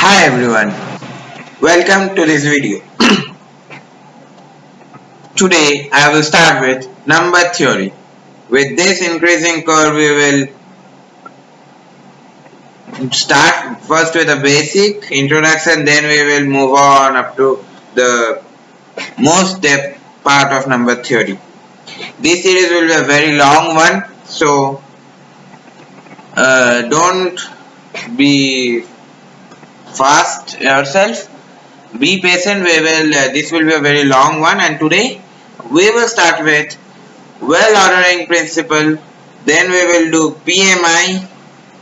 Hi everyone, welcome to this video. Today I will start with number theory. With this increasing curve we will start first with a basic introduction, then we will move on up to the most depth part of number theory. This series will be a very long one, so don't be fast yourself. Be patient. We will. This will be a very long one, and today we will start with well ordering principle. Then we will do PMI,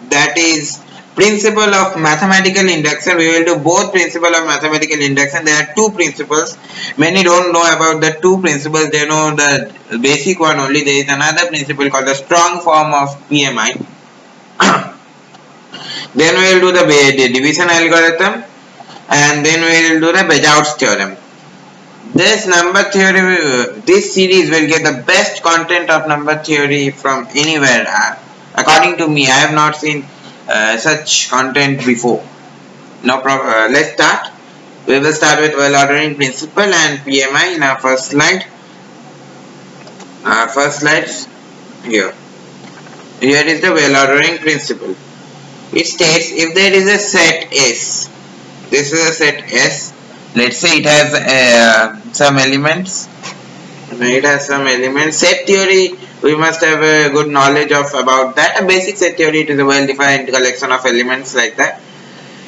that is principle of mathematical induction. We will do both principle of mathematical induction. There are two principles. Many don't know about the two principles. They know the basic one only. There is another principle called the strong form of PMI. Then we will do the division algorithm, and then we will do the Bejout's theorem. This number theory, this series will get the best content of number theory from anywhere. According to me, I have not seen such content before. No problem. Let's start. We will start with well ordering principle and PMI in our first slide. First slide here. Here is the well ordering principle. It states if there is a set S, this is a set S. Let's say it has some elements. It has some elements. Set theory, we must have a good knowledge of about that. A basic set theory, it is a well-defined collection of elements like that,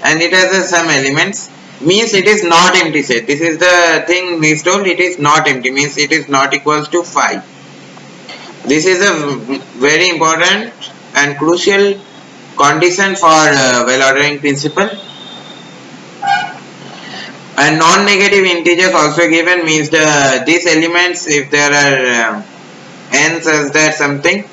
and it has some elements. Means it is not empty set. This is the thing we told. It is not empty. Means it is not equals to 5. This is a very important and crucial condition for well-ordering principle. And non-negative integers also given, means these elements, if there are n such that something,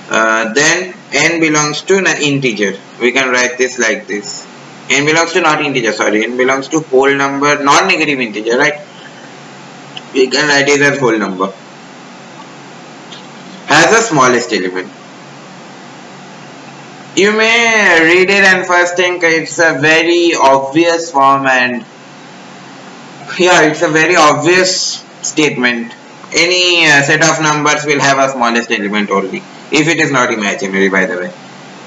then n belongs to an integer. We can write this like this. N belongs to not integer, sorry, n belongs to whole number, non-negative integer, right? We can write it as whole number. Has the smallest element. You may read it and first think it's a very obvious form, and yeah, it's a very obvious statement. Any set of numbers will have a smallest element only, if it is not imaginary, by the way.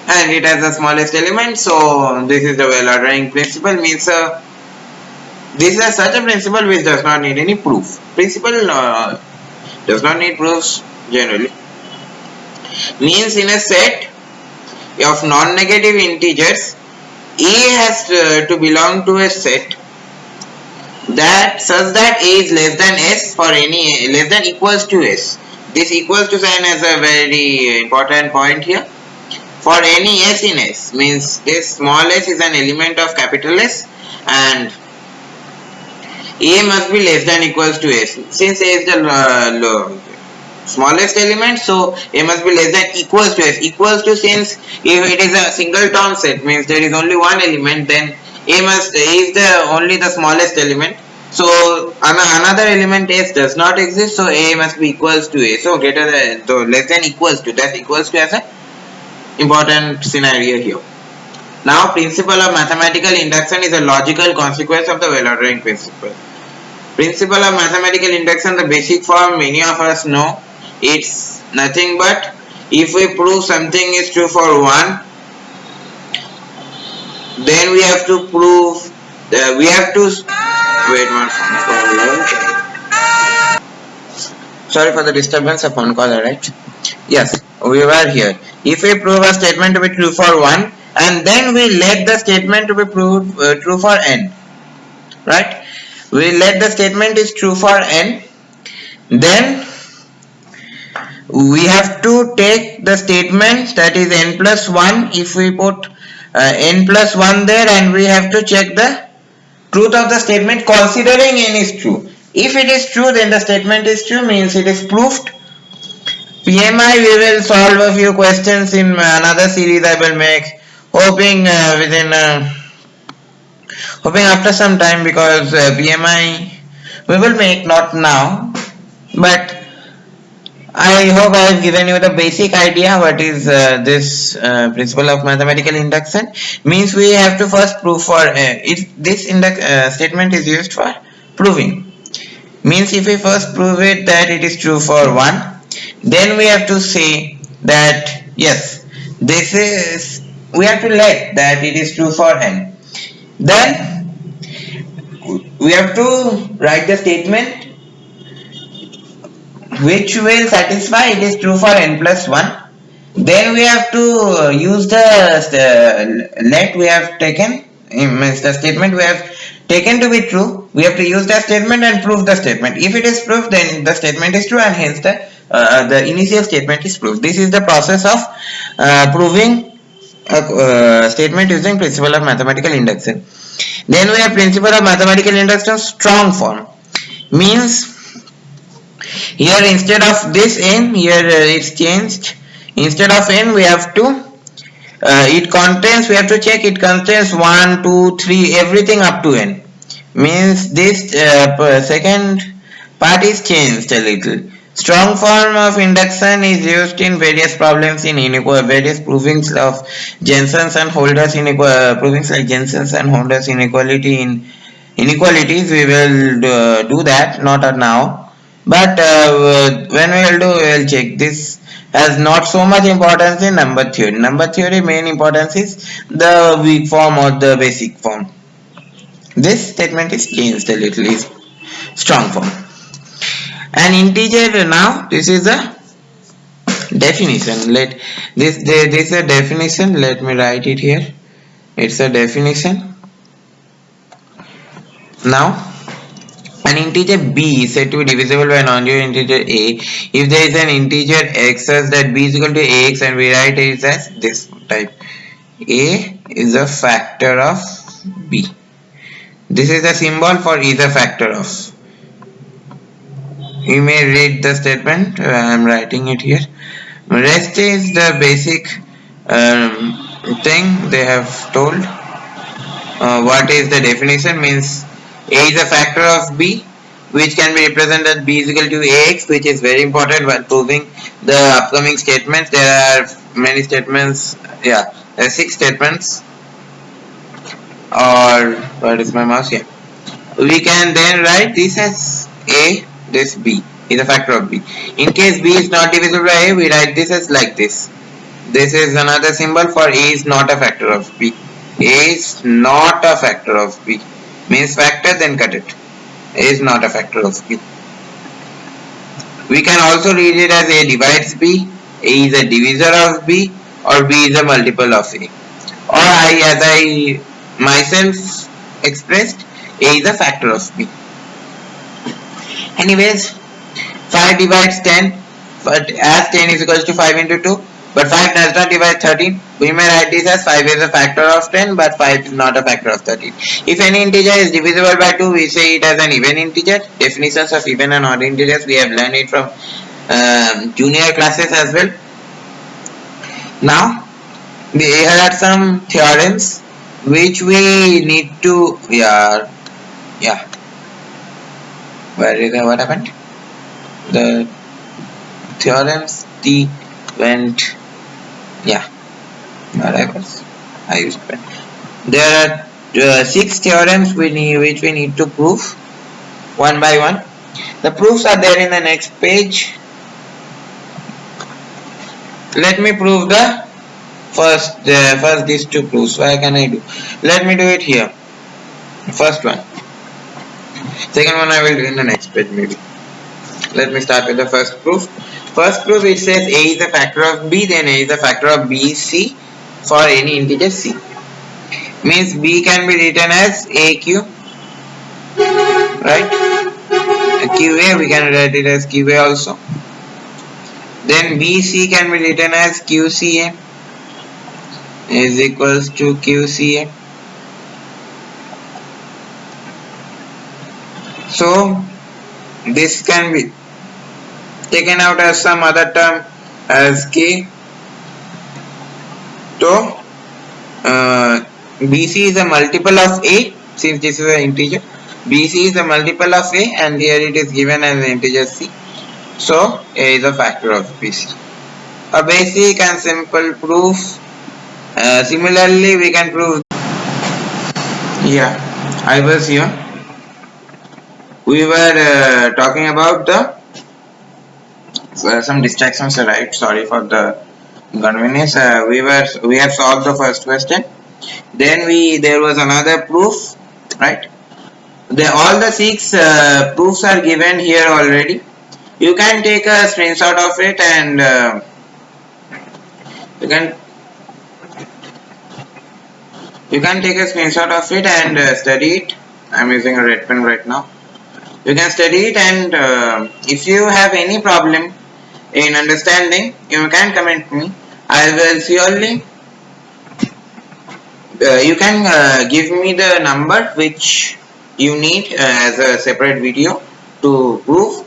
And it has the smallest element, so this is the well ordering principle. Means this is such a principle which does not need any proof. Principle does not need proofs generally. Means in a set of non-negative integers, A has to belong to a set that such that A is less than S for any less than equals to S. This equals to sign is a very important point here. For any S in S, means this small s is an element of capital S, and A must be less than equals to S. Since A is the smallest element, so A must be less than equals to S. Equals to, since if it is a single term set, means there is only one element, then A is only the smallest element. So another element S does not exist, so A must be equals to A. So greater than, so less than equals to, that equals to as a important scenario here. Now, principle of mathematical induction is a logical consequence of the well ordering principle. Principle of mathematical induction, the basic form many of us know. It's nothing but if we prove something is true for 1, then we have to prove we have to wait one sorry for the disturbance, a phone call, right? Yes, we were here. If we prove a statement to be true for 1, and then we let the statement to be proved true for n, right? We let the statement is true for n, then we have to take the statement that is n plus 1. If we put n plus 1 there, and we have to check the truth of the statement considering n is true. If it is true, then the statement is true, means it is proved. PMI, we will solve a few questions in another series I will make, hoping hoping after some time, because PMI we will make not now, but I hope I have given you the basic idea what is this principle of mathematical induction. Means we have to first prove for this statement is used for proving. Means if we first prove it that it is true for 1, then we have to say that yes, this is, we have to let that it is true for n. Then we have to write the statement which will satisfy it is true for n plus 1. Then we have to use the let we have taken, means the statement we have taken to be true. We have to use that statement and prove the statement. If it is proved, then the statement is true, and hence the initial statement is proved. This is the process of proving a statement using principle of mathematical induction. Then we have principle of mathematical induction strong form. Means here instead of this n, here it's changed. Instead of n, we have to it contains, we have to check it contains 1, 2, 3, everything up to n. Means this second part is changed a little. Strong form of induction is used in various problems in various provings of Jensen's and Holder's provings like Jensen's and Holder's inequality in inequalities. We will do that, not now, but when we will do, we will check. This has not so much importance in number theory. Number theory main importance is the weak form or the basic form. This statement is changed a little, is strong form. An integer, now this is a definition. Let this is a definition. Let me write it here. It's a definition. Now an integer b is said to be divisible by a non-zero integer a if there is an integer x such that b is equal to ax, and we write it as this type: a is a factor of b. This is the symbol for is a factor of. You may read the statement. I am writing it here. Rest is the basic thing they have told. What is the definition? Means a is a factor of b, which can be represented b is equal to ax, which is very important while proving the upcoming statements. There are many statements. Yeah, there are 6 statements. Or what is my mouse here? We can then write this as a, this b is a factor of b. In case b is not divisible by a, we write this as like this. This is another symbol for a is not a factor of b. A is not a factor of b. Means factor, then cut it. A is not a factor of b. We can also read it as a divides b, a is a divisor of b, or b is a multiple of a. Or as I myself expressed, a is a factor of b. Anyways, 5 divides 10, but as 10 is equal to 5 into 2, but 5 does not divide 13. We may write this as 5 is a factor of 10, but 5 is not a factor of 13. If any integer is divisible by 2, we say it as an even integer. Definitions of even and odd integers, we have learned it from junior classes as well. Now, here are some theorems which we need to, what happened? The theorems went, I used pen. There are 6 theorems which we need to prove one by one. The proofs are there in the next page. Let me prove the first these 2 proofs. Why can I do? Let me do it here. First one. Second one I will do in the next page maybe. Let me start with the first proof. First proof, it says a is a factor of b, then a is a factor of b c for any integer c. Means b can be written as aq, right? qa, we can write it as qa also. Then bc can be written as qca is equals to qca. So this can be taken out as some other term as k. So bc is a multiple of a, since this is an integer. bc is a multiple of a, and here it is given as an integer c. So A is a factor of BC. A basic and simple proof. Similarly, we can prove. Yeah, I was here. We were talking about the some distractions arrived. Sorry for the inconvenience. We have solved the first question. Then there was another proof, right? All the six proofs are given here already. You can take a screenshot of it and you can take a screenshot of it and study it. I'm using a red pen right now. You can study it, and if you have any problem in understanding, you can comment me. I will surely. You can give me the number which you need as a separate video to prove.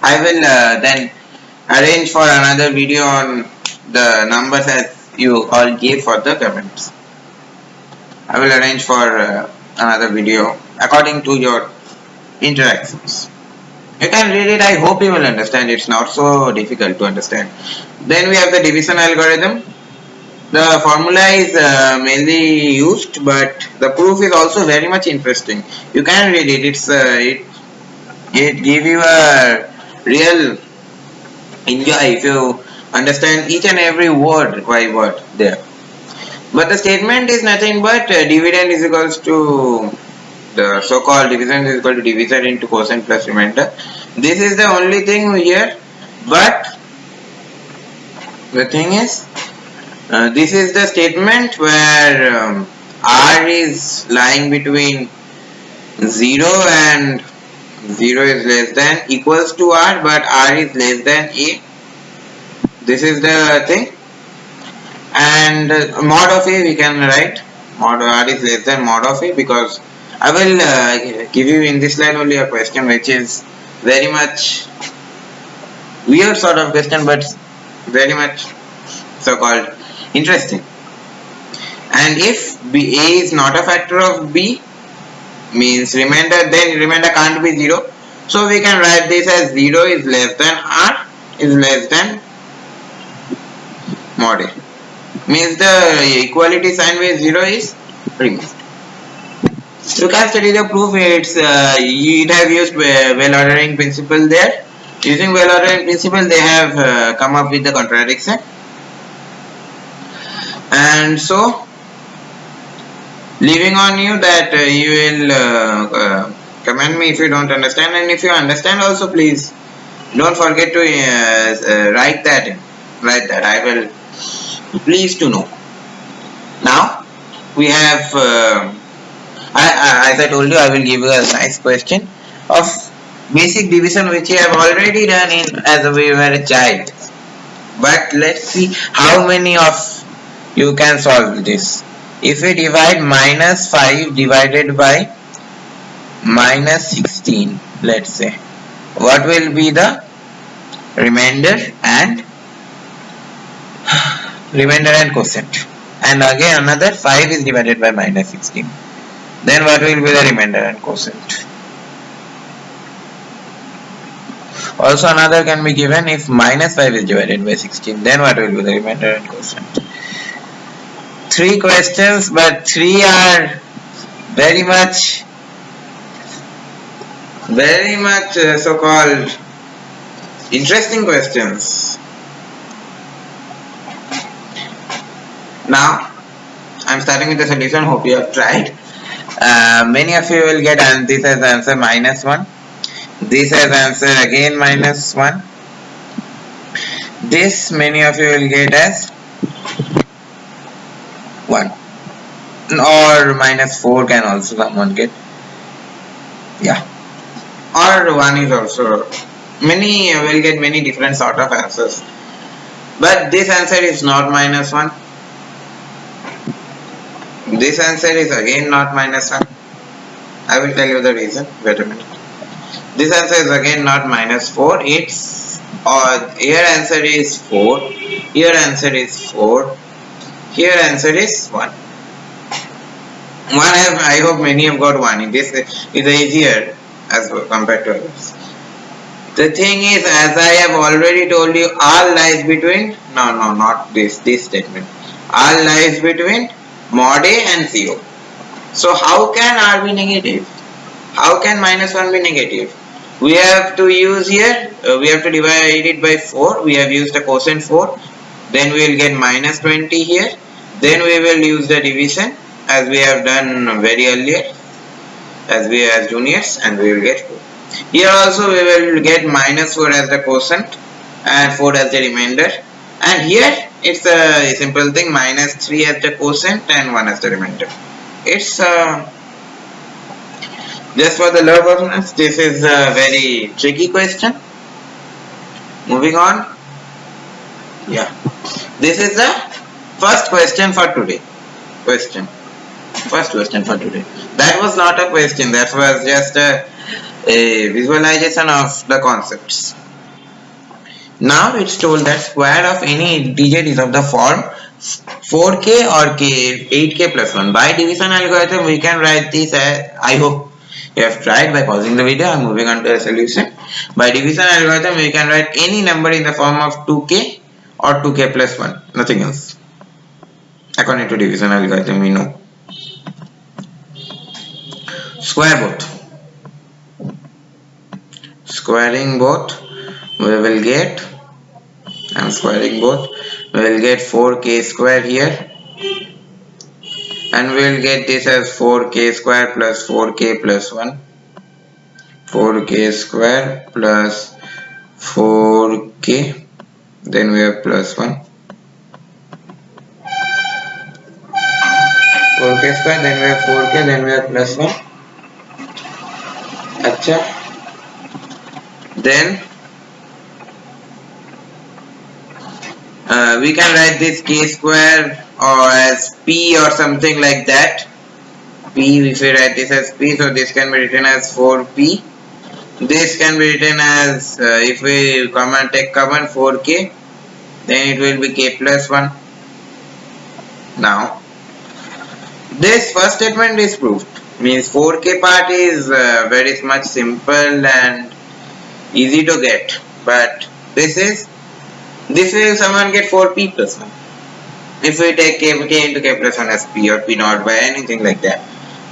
I will then arrange for another video on the numbers as you all gave for the comments. I will arrange for another video according to your interactions. You can read it. I hope you will understand. It's not so difficult to understand. Then we have the division algorithm. The formula is mainly used, but the proof is also very much interesting. You can read it. It give you a real enjoy if you understand each and every word by word there. But the statement is nothing but dividend is equals to the so-called division is equal to divisor into quotient plus remainder. This is the only thing here, but the thing is, this is the statement where R is lying between 0 and 0 is less than equals to R, but R is less than A. This is the thing. And mod of A we can write mod R is less than mod of A, because I will give you in this line only a question which is very much weird sort of question, but very much so called interesting. And if A is not a factor of B, means remainder, then remainder can't be 0. So we can write this as 0 is less than R is less than mod A. Means the equality sign with 0 is removed. You can study the proof. It have used well ordering principle there. Using well ordering principle, they have come up with the contradiction. And so, leaving on you that you will comment me if you don't understand, and if you understand also, please don't forget to write that. Write that. I will pleased to know. Now we have. As I told you, I will give you a nice question of basic division which you have already done in as we were a child. But let's see how many of you can solve this. If we divide minus 5 divided by minus 16, let's say, what will be the remainder and quotient? And again another 5 is divided by minus 16. Then what will be the remainder and quotient? Also another can be given if minus 5 is divided by 16. Then what will be the remainder and quotient? 3 questions, but 3 are very much so-called interesting questions. Now I'm starting with the solution. Hope you have tried. Many of you will get this as answer minus 1. This as answer again minus 1. This many of you will get as 1. Or minus 4 can also someone get. Yeah. Or 1 is also. Many will get many different sort of answers. But this answer is not minus 1. This answer is again not minus 1. I will tell you the reason. Wait a minute. This answer is again not minus 4. Here answer is 4. Here answer is 4. Here answer is 1. I hope many have got 1. This is easier as compared to others. The thing is, as I have already told you, R lies between, no, not this statement. R lies between mod A and 0. So how can R be negative? How can minus 1 be negative? We have to use here, we have to divide it by 4. We have used the quotient 4. Then we will get minus 20 here. Then we will use the division as we have done very earlier, as juniors, and we will get 4. Here also we will get minus 4 as the quotient and 4 as the remainder. And here it's a simple thing, minus 3 as the quotient and 1 as the remainder. It's just for the love of us, this is a very tricky question. Moving on. Yeah. This is the first question for today. First question for today. That was not a question, that was just a visualization of the concepts. Now it's told that square of any digit is of the form 4k or k 8k plus 1. By division algorithm we can write this as, I hope you have tried by pausing the video. I am moving on to a solution. By division algorithm we can write any number in the form of 2k or 2k plus 1, nothing else. According to division algorithm we know. Square both. Squaring both we will get, I am squaring both, we will get 4k square here, and we will get this as 4k square plus 4k plus 1, 4k square plus 4k, then we have plus 1, 4k square, then we have 4k, then we have plus 1. Acha. Then we can write this k square or as p or something like that. P, if we write this as p, so this can be written as 4p. This can be written as, if we take common 4k, then it will be k plus 1. Now, this first statement is proved. Means 4k part is very much simple and easy to get. But this will someone get 4p plus 1. If we take k into k plus 1 as p or p naught by anything like that.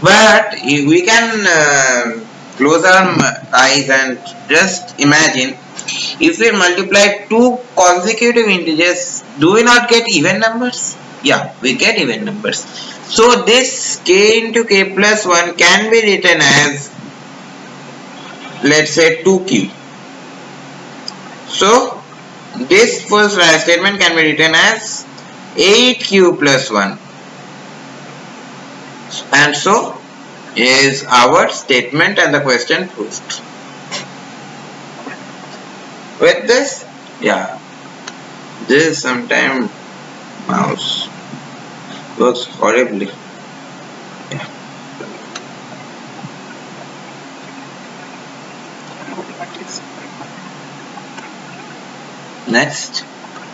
But we can close our eyes and just imagine, if we multiply two consecutive integers, do we not get even numbers? Yeah, we get even numbers. So this k into k plus 1 can be written as, let's say, 2q. So this first statement can be written as 8q plus 1. And so is our statement and the question proved. With this, yeah, this sometime mouse works horribly. Yeah. Next,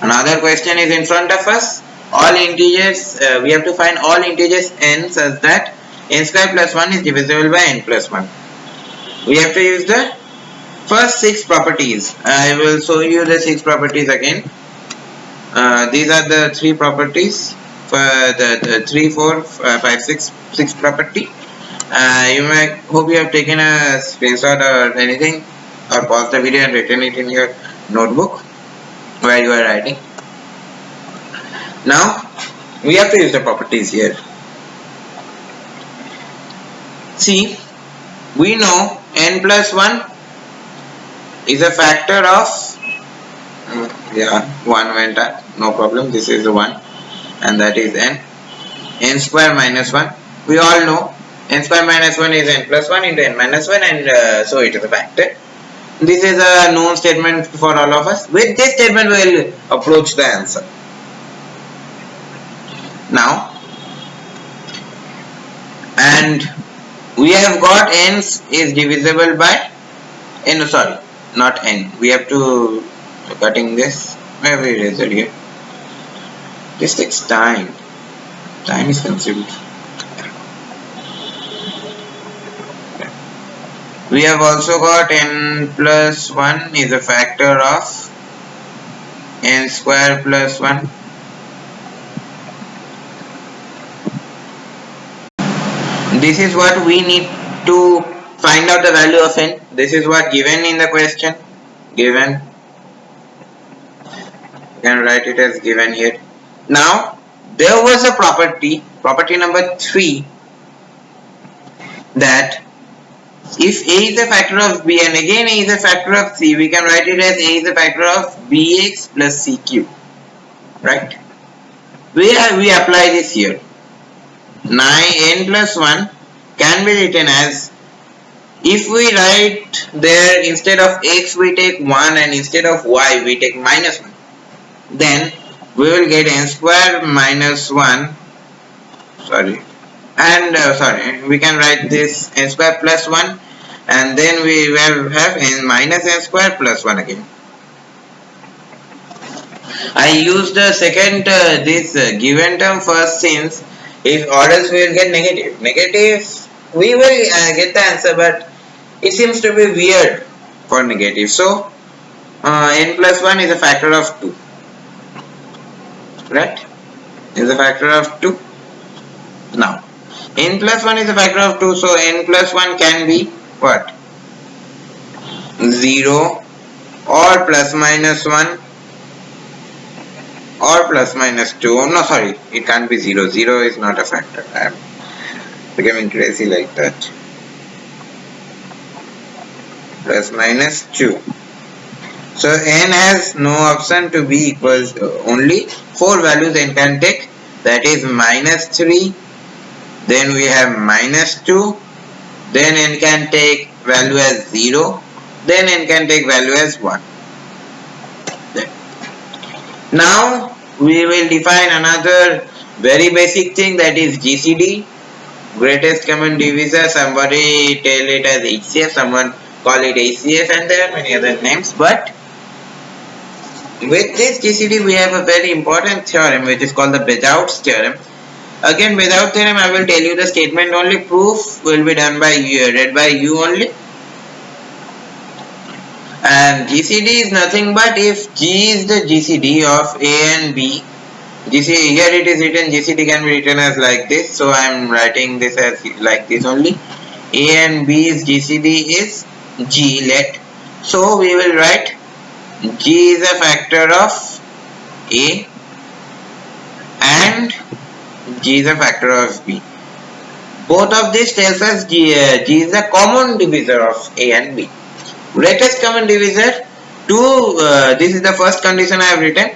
another question is in front of us. All integers, we have to find all integers n such that n square plus 1 is divisible by n plus 1. We have to use the first 6 properties. I will show you the 6 properties again. These are the 3 properties for the 3, 4, 5, 6 property. You may hope you have taken a screenshot or anything, or paused the video and written it in your notebook where you are writing. Now we have to use the properties here. See, we know n plus 1 is a factor of, 1 went up, no problem, this is the 1, and that is n square minus 1. We all know n square minus 1 is n plus 1 into n minus 1, and so it is a factor. This is a known statement for all of us. With this statement we will approach the answer. Now, and we have got n is divisible by n, sorry, not n, we have to cutting this, where we erase it here. This takes time is consumed. We have also got n plus 1 is a factor of n square plus 1. This is what we need to find out the value of n. This is what given in the question. Given. You can write it as given here. Now, there was a property number 3, that if a is a factor of b and again a is a factor of c, we can write it as a is a factor of bx plus cq. Right? We apply this here. 9n plus 1 can be written as, if we write there instead of x we take 1 and instead of y we take minus 1, then we will get n square minus 1, we can write this n square plus 1 and then we will have n minus n square plus 1 again. I use the second given term first, since if or else we will get negative we will get the answer, but it seems to be weird for negative. So n plus 1 is a factor of 2, right? Is a factor of 2. Now n plus 1 is a factor of 2, so n plus 1 can be what? 0 or plus minus 1 or plus minus 2. Oh, no, sorry, it can't be 0. 0 is not a factor. I am becoming crazy like that. Plus minus 2. So n has no option to be equals only 4 values n can take, that is minus 3, then we have minus 2, then n can take value as 0, then n can take value as 1. Now we will define another very basic thing, that is GCD, greatest common divisor. Somebody tell it as HCF, someone call it ACF, and there are many other names. But with this GCD we have a very important theorem which is called the Bezout's theorem. Again, Bezout theorem, I will tell you the statement only, proof will be done by you, read by you only. And GCD is nothing but if G is the GCD of A and B. Here it is written, GCD can be written as like this, so I am writing this as like this only. A and B's GCD is G, let. So we will write G is a factor of A and G is a factor of B. Both of these tells us G is a common divisor of A and B. Greatest common divisor, this is the first condition I have written.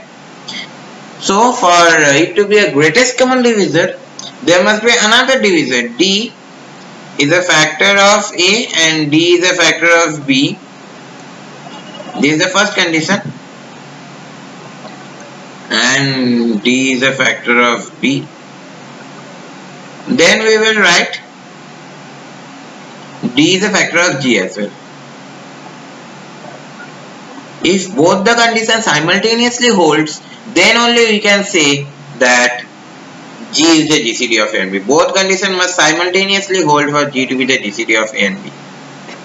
So for it to be a greatest common divisor, there must be another divisor. D is a factor of A and D is a factor of B. This is the first condition. And D is a factor of B. Then we will write D is a factor of G as well. If both the conditions simultaneously holds, then only we can say that G is the GCD of A and B. Both conditions must simultaneously hold for G to be the GCD of A and B.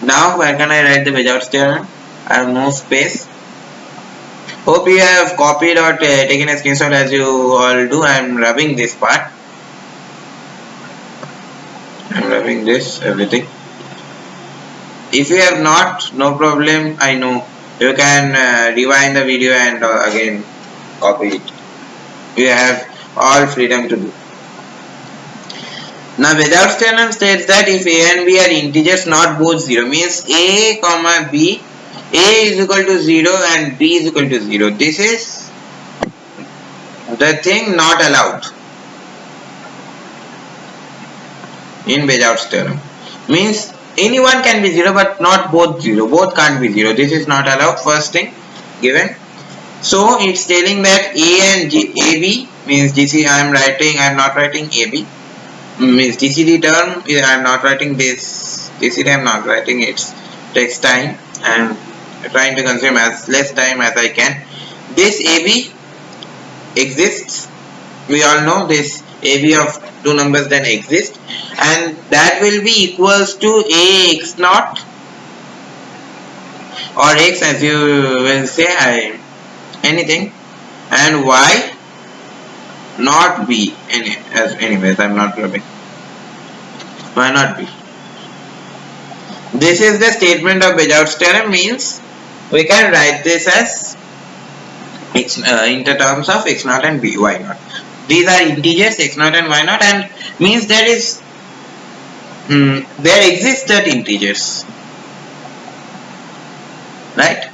Now where can I write the Bezout's theorem? I have no space. Hope you have copied or taken a screenshot as you all do. I am rubbing this part. I am rubbing this, everything. If you have not, no problem, I know. You can rewind the video and again copy it. You have all freedom to do. Now Bezout's theorem states that if A and B are integers not both 0, means A comma B, A is equal to 0 and B is equal to 0. This is the thing not allowed in Bezout's theorem. Means anyone can be 0 but not both 0. Both can't be 0. This is not allowed. First thing given. So it's telling that A and AB means GCD. I am not writing AB. Means GCD term. I am not writing this. GCD I am not writing. It takes time. I am trying to consume as less time as I can. This AB exists. We all know this AB of two numbers then exists, and that will be equals to AX naught or x, as you will say, anything, and y not b. Anyways, I'm not rubbing. Why not b? This is the statement of Béjart's theorem, means we can write this as x in the terms of x naught and y naught. These are integers x naught and y naught, and means there exists that integers, right?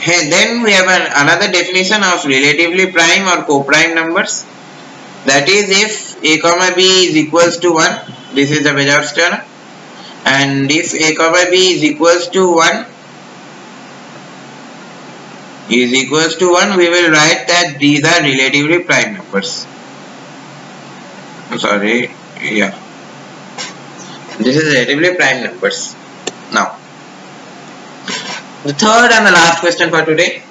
Then we have another definition of relatively prime or co-prime numbers. That is, if a comma b is equals to 1, this is the Béjart's theorem, and if a comma b is equals to 1, we will write that these are relatively prime numbers. Sorry, yeah, this is relatively prime numbers. Now, the third and the last question for today.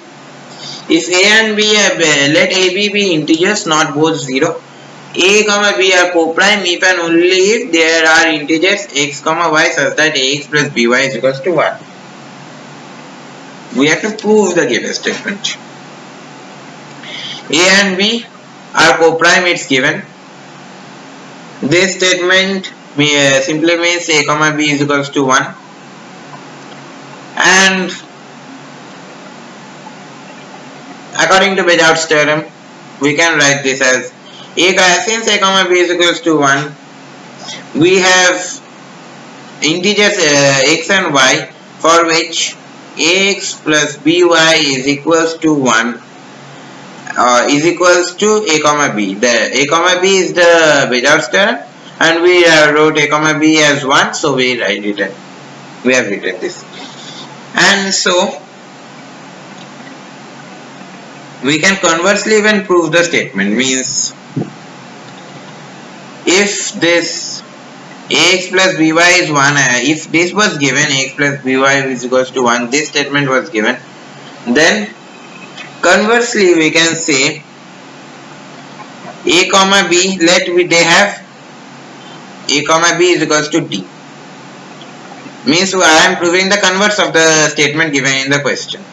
If a and b let a be integers, not both 0. A comma b are co-prime if and only if there are integers x comma y such that ax plus by is equals to 1. We have to prove the given statement. A and b are co-prime, it's given. This statement simply means a comma b is equals to 1, and according to Béjart's theorem, we can write this as since a comma b is equals to 1, we have integers x and y for which ax plus by is equals to 1 is equals to a comma b. The a comma b is the Béjart's theorem, and we wrote a comma b as 1, so we have written this. And so we can conversely even prove the statement, means if this ax plus by is 1, if this was given ax plus by is equals to 1, this statement was given, then conversely we can say a comma b, they have a comma b is equals to d, means I am proving the converse of the statement given in the question.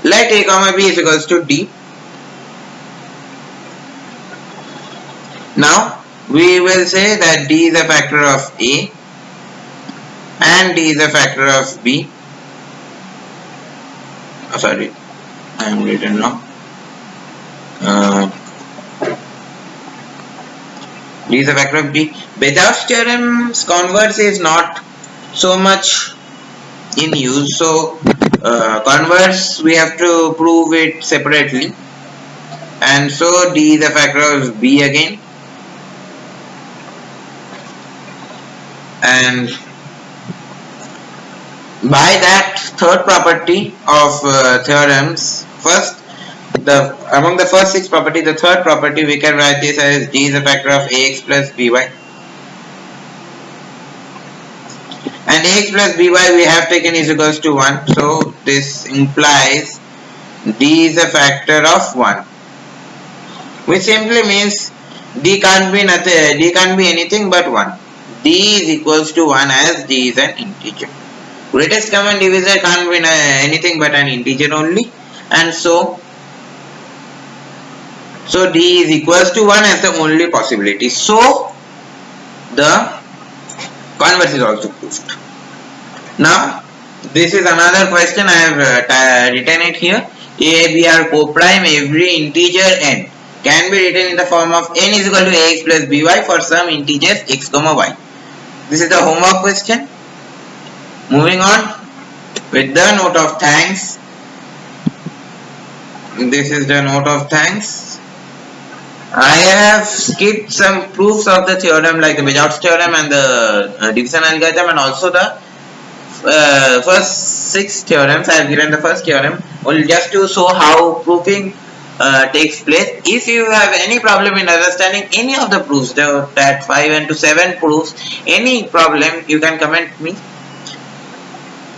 Let a comma b is equals to d. Now we will say that d is a factor of a and d is a factor of b. Sorry, I am written wrong. D is a factor of b. Béjart's theorem's converse is not so much in use, so converse we have to prove it separately, and so d is a factor of b again, and by that third property of theorems, among the first 6 properties, the third property we can write this as d is a factor of ax plus by, and ax plus by we have taken is equals to 1, so this implies d is a factor of 1, which simply means d can't be anything but 1. D is equals to 1 as d is an integer. Greatest common divisor can't be anything but an integer only, and so d is equals to 1 as the only possibility. So the converse is also proved. Now this is another question, I have written it here. A, B are co-prime, every integer n can be written in the form of n is equal to ax plus by for some integers x comma y. This is the homework question. Moving on with the note of thanks. This is the note of thanks. I have skipped some proofs of the theorem like the Béjart's theorem and the division algorithm, and also the first 6 theorems. I have given the first theorem only just to show how proving takes place. If you have any problem in understanding any of the proofs, that 5 and to 7 proofs, any problem, you can comment me.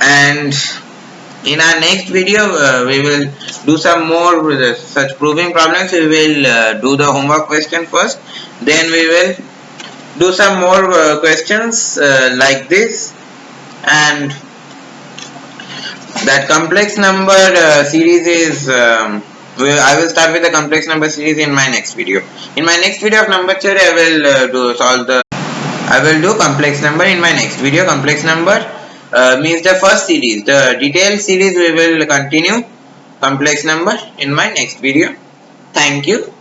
And in our next video we will do some more such proving problems. We will do the homework question first, then we will do some more questions like this, and That complex number series is I will start with the complex number series in my next video. In my next video of number theory, I will do complex number in my next video. Complex number means the first series. The detailed series we will continue complex number in my next video. Thank you.